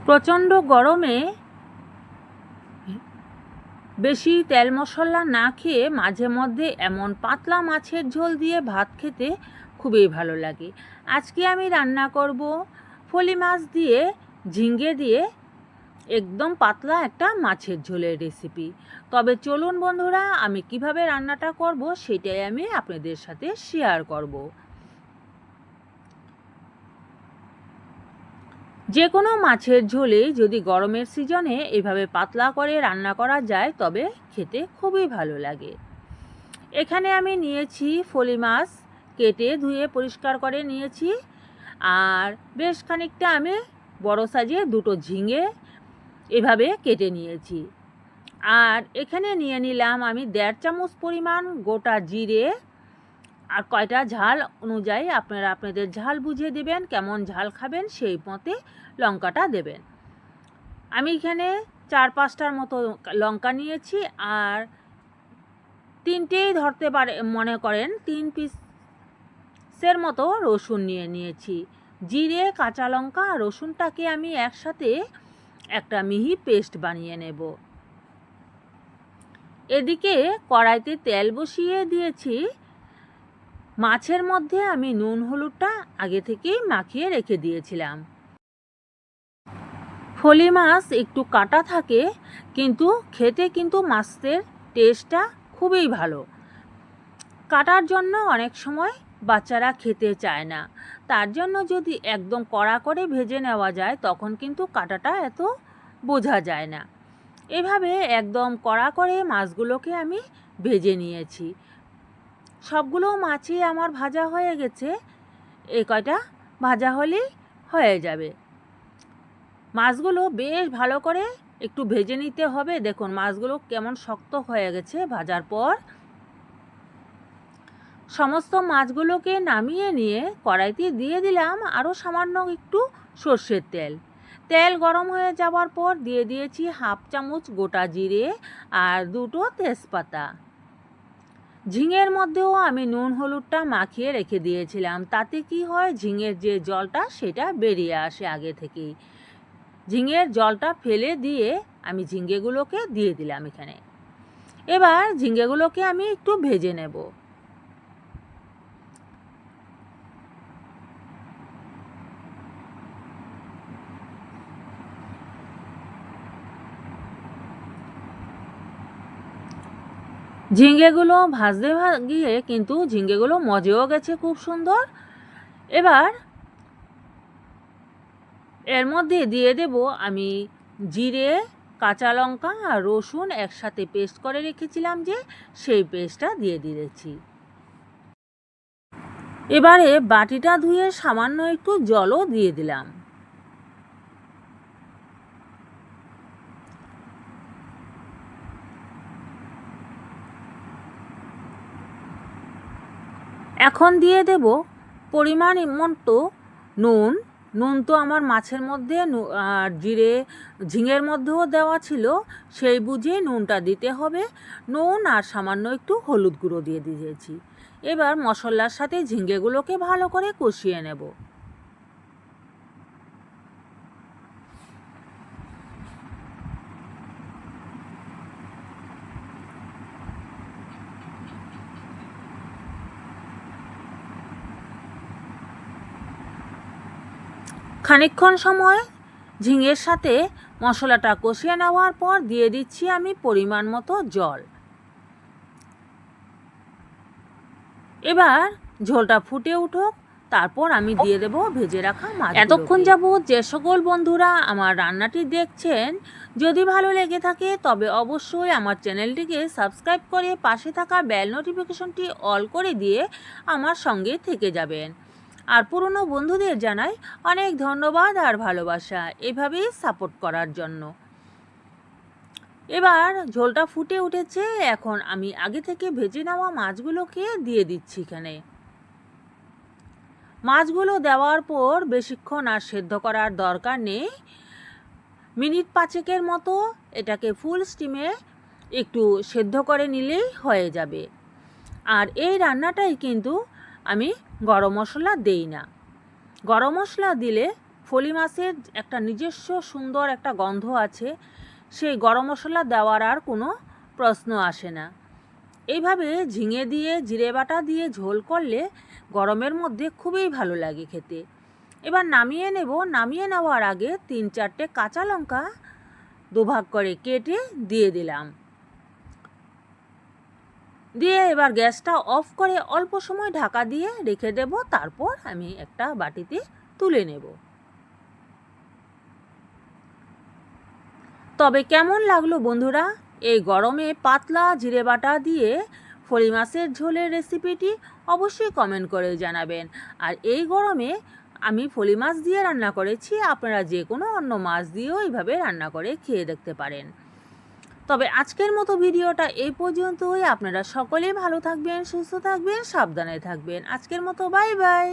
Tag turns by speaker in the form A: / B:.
A: প্রচণ্ড গরমে বেশি তেল মশলা না খেয়ে মাঝে মধ্যে এমন পাতলা মাছের ঝোল দিয়ে ভাত খেতে খুবই ভালো লাগে। আজকে আমি রান্না করব ফলি মাছ দিয়ে ঝিঙ্গে দিয়ে একদম পাতলা একটা মাছের ঝোলের রেসিপি। তবে চলুন বন্ধুরা, আমি কিভাবে রান্নাটা করব সেটাই আমি আপনাদের সাথে শেয়ার করব। যে কোনো মাছের ঝোলে যদি গরমের সিজনে এভাবে পাতলা করে রান্না করা যায় তবে খেতে খুবই ভালো লাগে। এখানে আমি নিয়েছি ফলি মাছ, কেটে ধুয়ে পরিষ্কার করে নিয়েছি। আর বেশ খানিকটা আমি বড় সাইজের দুটো ঝিঙে এভাবে কেটে নিয়েছি। আর এখানে নিয়ে নিলাম আমি 1.5 চামচ পরিমাণ গোটা জিরে। আর কয়টা ঝাল অনুযায়ী আপনারা আপনাদের ঝাল বুঝিয়ে দেবেন, কেমন ঝাল খাবেন সেই মতে লঙ্কাটা দেবেন। আমি এখানে 4-5টার মতো লঙ্কা নিয়েছি। আর 3টেই ধরতে পারে, মনে করেন 3 পিসের মতো রসুন নিয়েছি। জিরে, কাঁচা লঙ্কা আর রসুনটাকে আমি একসাথে একটা মিহি পেস্ট বানিয়ে নেব। এদিকে কড়াইতে তেল বসিয়ে দিয়েছি। মাছের মধ্যে আমি নুন হলুদটা আগে থেকেই মাখিয়ে রেখে দিয়েছিলাম। ফলি মাছ একটু কাটা থাকে, কিন্তু খেতে কিন্তু মাছের টেস্টটা খুবই ভালো। কাটার জন্য অনেক সময় বাচ্চারা খেতে চায় না, তার জন্য যদি একদম কড়া করে ভেজে নেওয়া যায় তখন কিন্তু কাটাটা এত বোঝা যায় না। এভাবে একদম কড়া করে মাছগুলোকে আমি ভেজে নিয়েছি। সবগুলো মাছই আমার ভাজা হয়ে গেছে। এই কয়টা ভাজা হলেই হয়ে যাবে। মাছগুলো বেশ ভালো করে একটু ভেজে নিতে হবে। দেখুন মাছগুলো কেমন শক্ত হয়ে গেছে ভাজার পর। সমস্ত মাছগুলোকে নামিয়ে নিয়ে কড়াইতে দিয়ে দিলাম আরও সামান্য একটু সর্ষের তেল। তেল গরম হয়ে যাওয়ার পর দিয়ে দিয়েছি 1/2 চামচ গোটা জিরে আর 2টো তেজপাতা। ঝিঙের মধ্যেও আমি নুন হলুদটা মাখিয়ে রেখে দিয়েছিলাম। তাতে কি হয়, ঝিঙের যে জলটা সেটা বেরিয়ে আসে আগে থেকেই। ঝিঙের জলটা ফেলে দিয়ে আমি ঝিঙ্গেগুলোকে দিয়ে দিলাম এখানে। এবার ঝিঙ্গেগুলোকে আমি একটু ভেজে নেব। ঝিঙ্গেগুলো ভাজতে গিয়ে কিন্তু ঝিঙ্গেগুলো মজেও গেছে খুব সুন্দর। এবার এর মধ্যে দিয়ে দেব আমি জিরে, কাঁচা লঙ্কা আর রসুন একসাথে পেস্ট করে রেখেছিলাম যে, সেই পেস্টটা দিয়ে দিয়েছি। এবারে বাটিটা ধুয়ে সামান্য একটু জলও দিয়ে দিলাম। এখন দিয়ে দেব পরিমাণ মতো নুন। নুন তো আমার মাছের মধ্যে আর ঝিঙের মধ্যেও দেওয়া ছিল, সেই বুঝে নুনটা দিতে হবে। নুন আর সামান্য একটু হলুদ গুঁড়ো দিয়ে দিয়েছি। এবার মশলার সাথে ঝিঙ্গেগুলোকে ভালো করে কষিয়ে নেব। খানিকক্ষণ সময় ঝিঙের সাথে মশলাটা কষিয়ে নেওয়ার পর দিয়ে দিচ্ছি আমি পরিমাণ মতো জল। এবার ঝোলটা ফুটে উঠুক, তারপর আমি দিয়ে দেব ভেজে রাখা মাছ। এতক্ষণ যাবত যে সকল বন্ধুরা আমার রান্নাটি দেখছেন, যদি ভালো লেগে থাকে তবে অবশ্যই আমার চ্যানেলটিকে সাবস্ক্রাইব করে পাশে থাকা বেল নোটিফিকেশনটি অল করে দিয়ে আমার সঙ্গে থেকে যাবেন। আর পুরনো বন্ধুদের জানাই অনেক ধন্যবাদ আর ভালোবাসা এভাবেই সাপোর্ট করার জন্য। এবার ঝোলটা ফুটে উঠেছে। এখন আমি আগে থেকে ভেজে নেওয়া মাছগুলোকে দিয়ে দিচ্ছি এখানে। মাছগুলো দেওয়ার পর বেশিক্ষণ আর সেদ্ধ করার দরকার নেই। মিনিট 5 মতো এটাকে ফুল স্টিমে একটু সেদ্ধ করে নিলেই হয়ে যাবে। আর এই রান্নাটাই কিন্তু আমি গরম মশলা দেই না। গরম মশলা দিলে ফলি মাছের একটা নিজস্ব সুন্দর একটা গন্ধ আছে, সেই গরম মশলা দেওয়ার আর কোনো প্রশ্ন আসে না। এইভাবে ঝিঙে দিয়ে জিরে বাটা দিয়ে ঝোল করলে গরমের মধ্যে খুবই ভালো লাগে খেতে। এবার নামিয়ে নেব। নামিয়ে নেওয়ার আগে 3-4টে কাঁচা লঙ্কা দুভাগ করে কেটে দিয়ে দিলাম। দিয়ে এবার গ্যাসটা অফ করে অল্প সময় ঢাকা দিয়ে রেখে দেব। তারপর আমি একটা বাটিতে তুলে নেব। তবে কেমন লাগলো বন্ধুরা এই গরমে পাতলা জিরে বাটা দিয়ে ফলি মাছের ঝোলের রেসিপিটি? অবশ্যই কমেন্ট করে জানাবেন। আর এই গরমে আমি ফলি মাছ দিয়ে রান্না করেছি, আপনারা যে কোনো অন্য মাছ দিয়েও এইভাবে রান্না করে খেয়ে দেখতে পারেন। তবে আজকের মতো ভিডিওটা এই পর্যন্তই। আপনারা সকলেই ভালো থাকবেন, সুস্থ থাকবেন, সাবধানে থাকবেন। আজকের মতো বাই বাই।